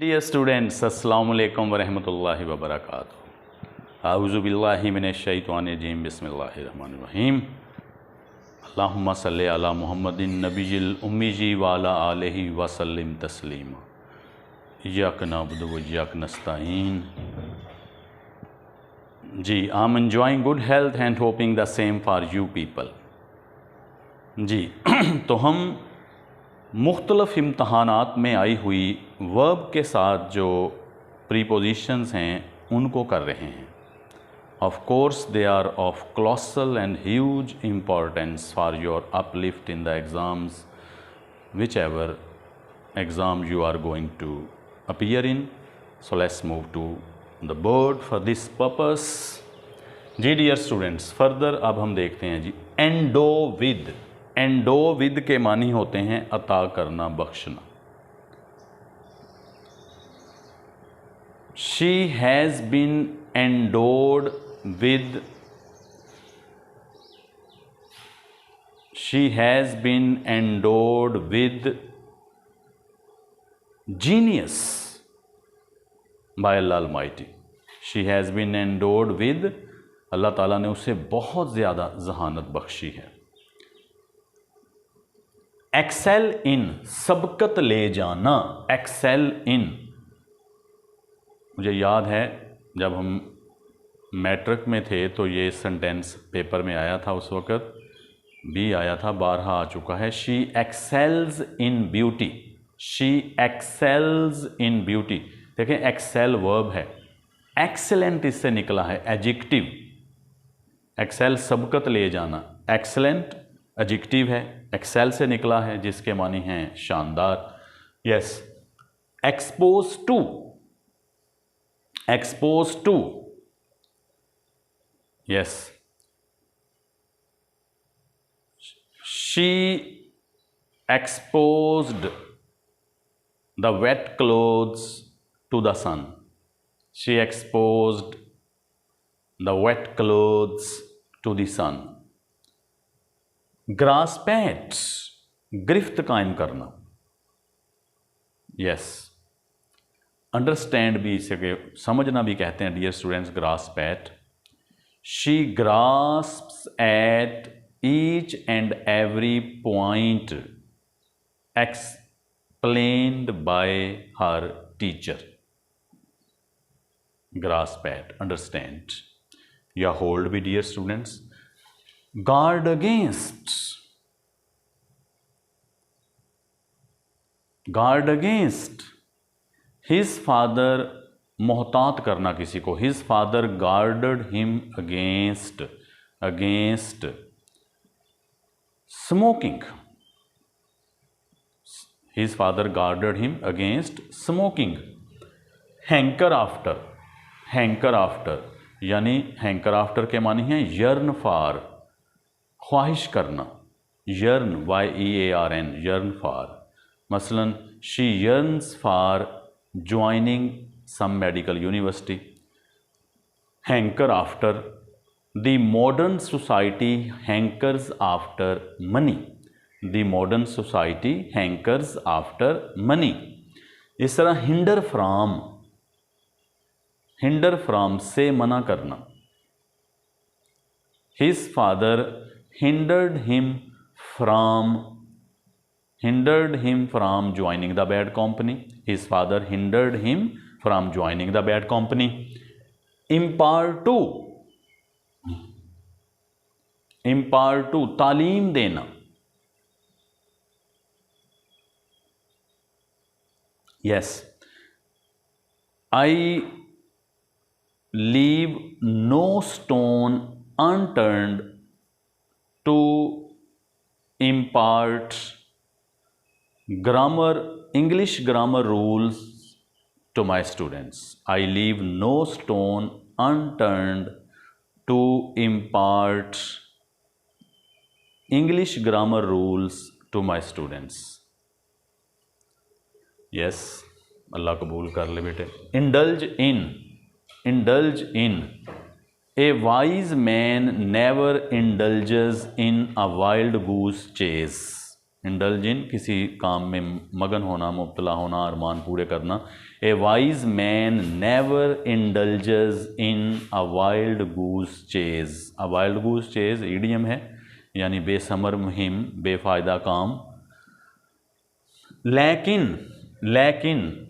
Dear students, अस्सलाम वालेकुम वरहमतुल्लाहि वबरकातुहू। आऊज़ु बिल्लाहि मिनश शैतानिर बिस्मिल्लाहिर रहमानिर रहीम। अल्लाहुम्मा सल्लि अला मुहम्मदिन नबिय्यिल उम्मी व अला आलिहि व सल्लिम तस्लीमा। इय्याक नअबुदु व इय्याक नस्तईन। जी, I am enjoying good health and hoping the same for you people. जी तो हम मुख्तलिफ़ इम्तहानात में आई हुई वर्ब के साथ जो प्रीपोजिशंस हैं उनको कर रहे हैं। Of course they are of colossal and huge importance for your uplift in the exams which ever exam you are going to appear in. So let's move to the board for this purpose. जी dear students, further अब हम देखते हैं जी endow with. Endow with के मानी होते हैं अता करना, बख्शना। She has been endowed with, she has been endowed with genius by Allah Almighty. She has been endowed with, अल्लाह ताला ने उसे बहुत ज़्यादा जहानत बख्शी है। एक्सेल इन, सबकत ले जाना। एक्सेल इन, मुझे याद है जब हम मैट्रिक में थे तो ये सेंटेंस पेपर में आया था, उस वक़्त भी आया था, बारहा आ चुका है। She excels in beauty, she excels in beauty. देखें एक्सेल वर्ब है, एक्सेलेंट इससे निकला है एडजेक्टिव। एक्सेल सबकत ले जाना, एक्सेलेंट एडजेक्टिव है, एक्सेल से निकला है जिसके मानी हैं शानदार। Yes, expose to, expose to, yes. She exposed the wet clothes to the sun, she exposed the wet clothes to the sun. Grasp पैट्स, गिरफ्त कायम करना। यस, अंडरस्टैंड भी इसे समझना भी कहते हैं dear students, grasp at. She grasps at each and every point explained by her teacher. Grasp at, understand या होल्ड भी dear students. Guard against, guard against, his father, मोहतात करना किसी को। His father guarded him against, against smoking, his father guarded him against smoking. Hanker after, hanker after यानी hanker after के मानी हैं यर्न फॉर, ख्वाहिश करना। Yearn, YEARN, yearn for. मसलन she yearns for joining some medical university. Hanker after, the modern society hankers after money, the modern society hankers after money. इस तरह hinder from, hinder from से मना करना। His father hindered him from joining the bad company. His father hindered him from joining the bad company. Impart to, impart to तालीम देना। Yes, I leave no stone unturned to impart grammar, English grammar rules to my students. I leave no stone unturned to impart English grammar rules to my students. Yes, अल्लाह कबूल कर ले बेटे। Indulge in, indulge in, a wise man never indulges in a wild goose chase. Indulge in, किसी काम में मगन होना, मुब्तला होना, अरमान पूरे करना। ए वाइज मैन नेवर इंडल्जेस इन अ वाइल्ड गूस चेज। अ वाइल्ड गूस चेज ईडियम है, यानी बेसमर मुहिम, बेफायदा काम। लेकिन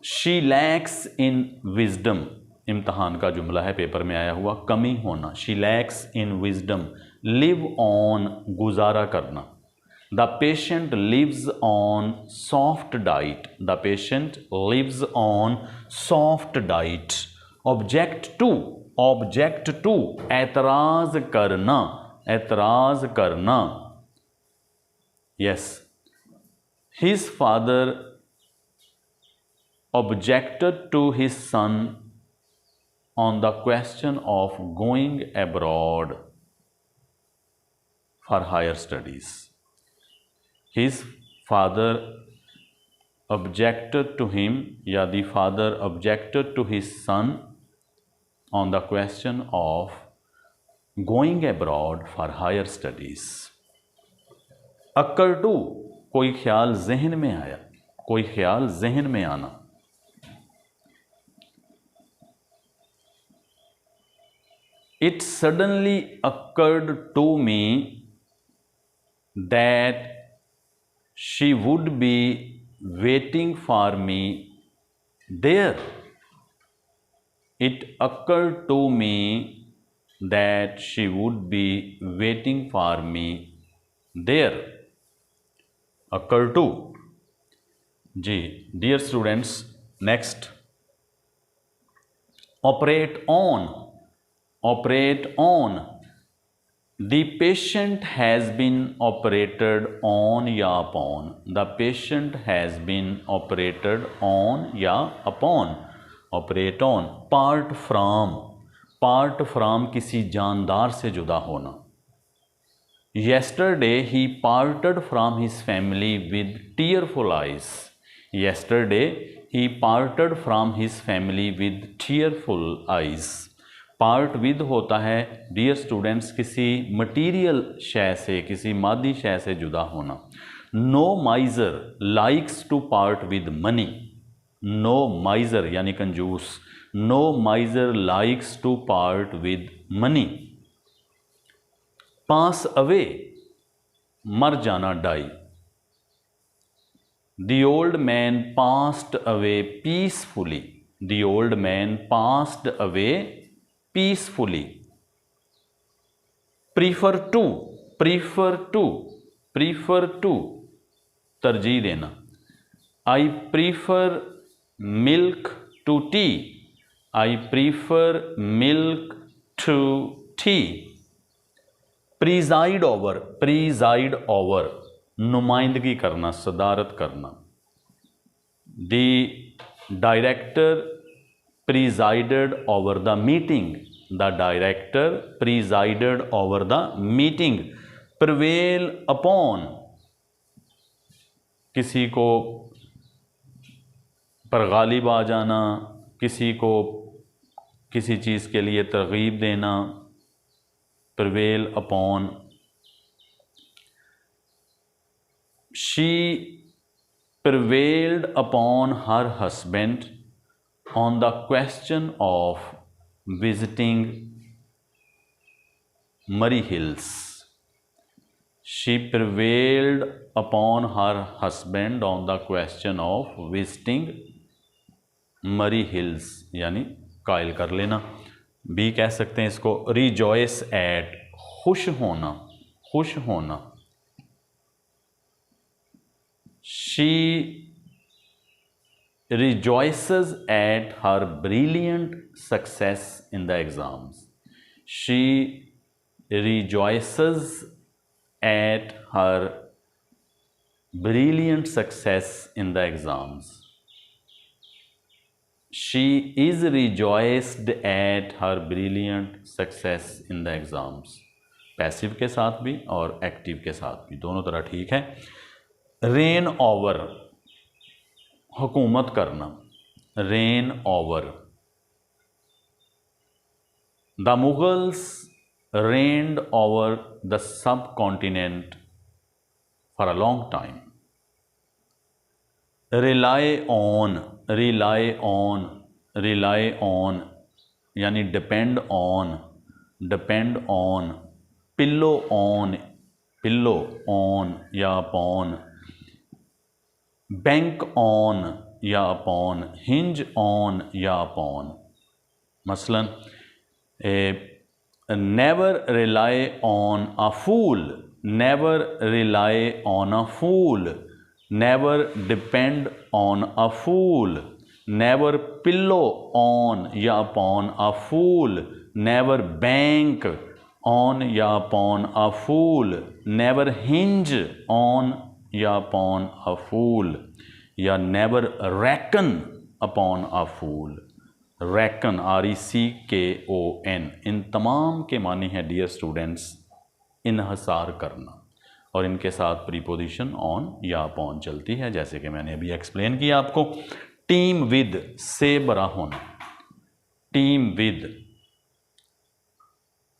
शी लैक्स इन विजडम, इम्तहान का जुमला है, पेपर में आया हुआ, कमी होना। She lacks in wisdom, live on, गुजारा करना। The patient lives on soft diet, the patient lives on soft diet. Object to, एतराज करना, एतराज करना। Yes, his father objected to his son on the question of going abroad for higher studies. His father objected to him, या the father objected to his son on the question of going abroad for higher studies. occur to, कोई ख्याल जहन में आया, कोई ख्याल जहन में आना। It suddenly occurred to me that she would be waiting for me there. It occurred to me that she would be waiting for me there. Occur to ji. Dear students, next, operate on, operate on। The patient has been operated on या upon, the patient has been operated on या upon, operate on। part from किसी जानदार से जुदा होना। Yesterday he parted from his family with tearful eyes। Yesterday he parted from his family with tearful eyes। Part with होता है dear students किसी material शय से, किसी मादी शय से जुदा होना। No miser likes to part with money, no miser यानी कंजूस, no miser likes to part with money. Pass away मर जाना, die. The old man passed away peacefully, the old man passed away peacefully. Prefer to, prefer to, prefer to तरजीह देना। I prefer milk to tea, I prefer milk to tea. Presided over, presided over नुमाइंदगी करना, सदारत करना। The director presided over the meeting, the director presided over the meeting। prevail upon किसी को पर गालिब आ जाना, किसी को किसी चीज़ के लिए तरगीब देना। prevail upon। she prevailed upon her husband on the question of visiting Murray Hills। She prevailed upon her husband on the question of visiting Murray Hills, यानी कायल कर लेना। भी कह सकते हैं इसको rejoice at, खुश होना, खुश होना। She rejoices at her brilliant success in the exams। She rejoices at her brilliant success in the exams। She is rejoiced at her brilliant success in the exams। Passive के साथ भी और active के साथ भी, दोनों तरह ठीक है। रेन ओवर हुकूमत करना, reign over. The Mughals reigned over the subcontinent for a long time. Rely on, rely on, rely on यानी depend on, depend on. Pillow on, pillow on या अपॉन। बैंक ऑन या upon, hinge on या upon. मसलन never rely on a fool, never rely on a fool, never depend on a fool, never pillow on या upon a fool, never bank on या upon a fool, never hinge on या upon a fool, या never reckon upon a fool. Reckon, RECKON, इन तमाम के मानी है dear students इन्हसार करना, और इनके साथ प्रीपोजिशन ऑन या अपॉन चलती है, जैसे कि मैंने अभी एक्सप्लेन किया आपको। टीम विद से बड़ा होना, team with.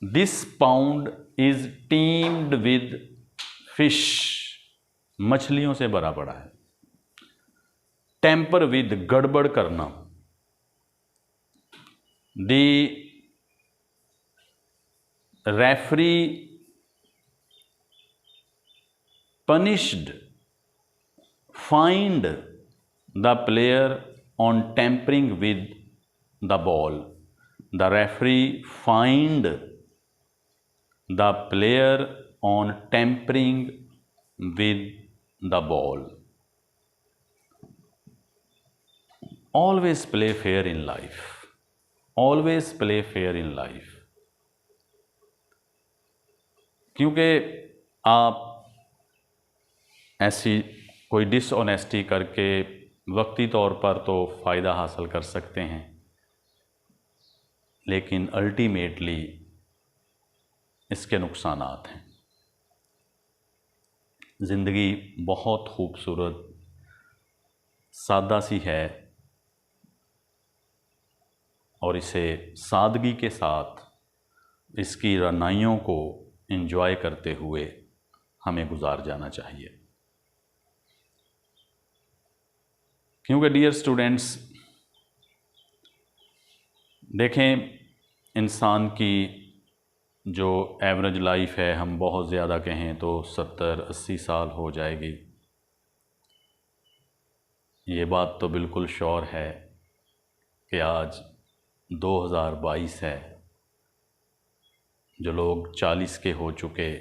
This pound is teemed with fish, मछलियों से भरा पड़ा है। टेम्पर विद, गड़बड़ करना। दी referee punished, fined the player on tampering with the ball. The referee fined the player on tampering with the ball. Always play fair in life. Always play fair in life. क्योंकि आप ऐसी कोई dishonesty करके वक्ती तौर पर तो फ़ायदा हासिल कर सकते हैं, लेकिन अल्टीमेटली इसके नुकसानात हैं। ज़िंदगी बहुत खूबसूरत सादा सी है, और इसे सादगी के साथ इसकी रनाइयों को एंजॉय करते हुए हमें गुजार जाना चाहिए। क्योंकि डियर स्टूडेंट्स देखें, इंसान की जो एवरेज लाइफ है, हम बहुत ज़्यादा कहें तो 70-80 साल हो जाएगी। ये बात तो बिल्कुल श्योर है कि आज 2022 है, जो लोग 40 के हो चुके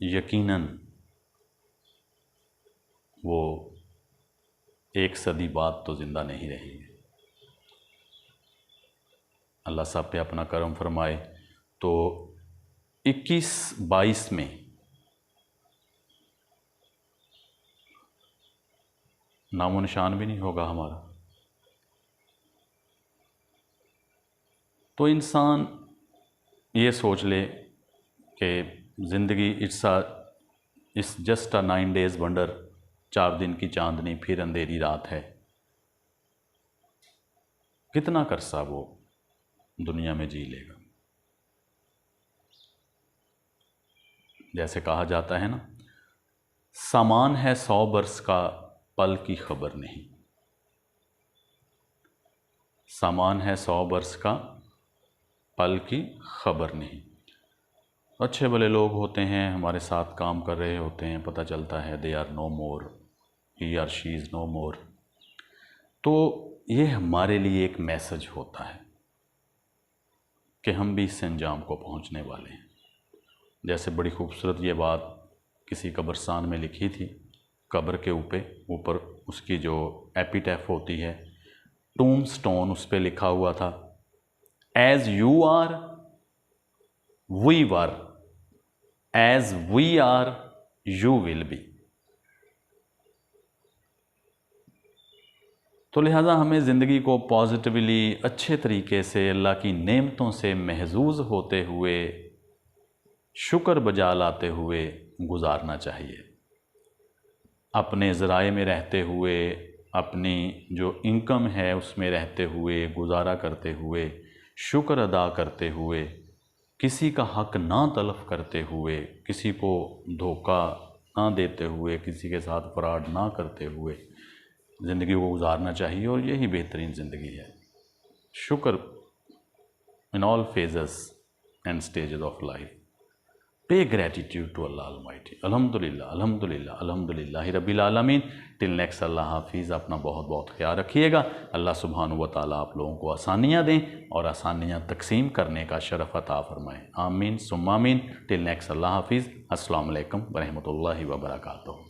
यकीनन वो 1 सदी बाद तो ज़िंदा नहीं रहेंगे। अल्लाह साहब पे अपना करम फरमाए। तो 21-22 में नामो निशान भी नहीं होगा हमारा। तो इंसान ये सोच ले कि ज़िंदगी it's just a 9 days wonder, 4 दिन की चांदनी फिर अंधेरी रात है। कितना करसा वो दुनिया में जी लेगा। जैसे कहा जाता है ना, सामान है 100 बरस का, पल की खबर नहीं। सामान है 100 बरस का, पल की खबर नहीं। अच्छे भले लोग होते हैं, हमारे साथ काम कर रहे होते हैं, पता चलता है they are no more, he or she is no more. तो ये हमारे लिए एक मैसेज होता है कि हम भी इस अंजाम को पहुंचने वाले हैं। जैसे बड़ी खूबसूरत ये बात किसी कब्रिस्तान में लिखी थी, कब्र के ऊपर उसकी जो एपिटैफ होती है, टूम स्टोन, उस पर लिखा हुआ था, as you are we were, as we are you will be. तो लिहाजा हमें ज़िंदगी को पॉजिटिवली अच्छे तरीके से अल्लाह की नेमतों से महजूज होते हुए, शुक्र बजा लाते हुए गुजारना चाहिए। अपने ज़राए में रहते हुए, अपनी जो इनकम है उसमें रहते हुए, गुजारा करते हुए, शुक्र अदा करते हुए, किसी का हक ना तलफ करते हुए, किसी को धोखा ना देते हुए, किसी के साथ फ्रॉड ना करते हुए ज़िंदगी को गुजारना चाहिए और यही बेहतरीन ज़िंदगी है। शुक्र in all phases and stages of life. पे ग्रेटिट्यूड टू अल्लाह अलमाइटी। अल्हम्दुलिल्लाह अल्हम्दुलिल्लाह अल्हम्दुलिल्लाह रब्बिल आलमीन। टिल नेक्स्ट, अल्लाह हाफिज़। अपना बहुत बहुत ख्याल रखिएगा। अल्लाह सुब्हानहू व तआला आप लोगों को आसानियाँ दें और आसानियाँ तकसीम करने का शरफ़ अता फ़रमाएँ। आमीन सुम्मा आमीन। टिल नेक्स्ट, अल्लाह हाफिज़। अस्सलामु अलैकुम व रहमतुल्लाहि व बरकातुहू।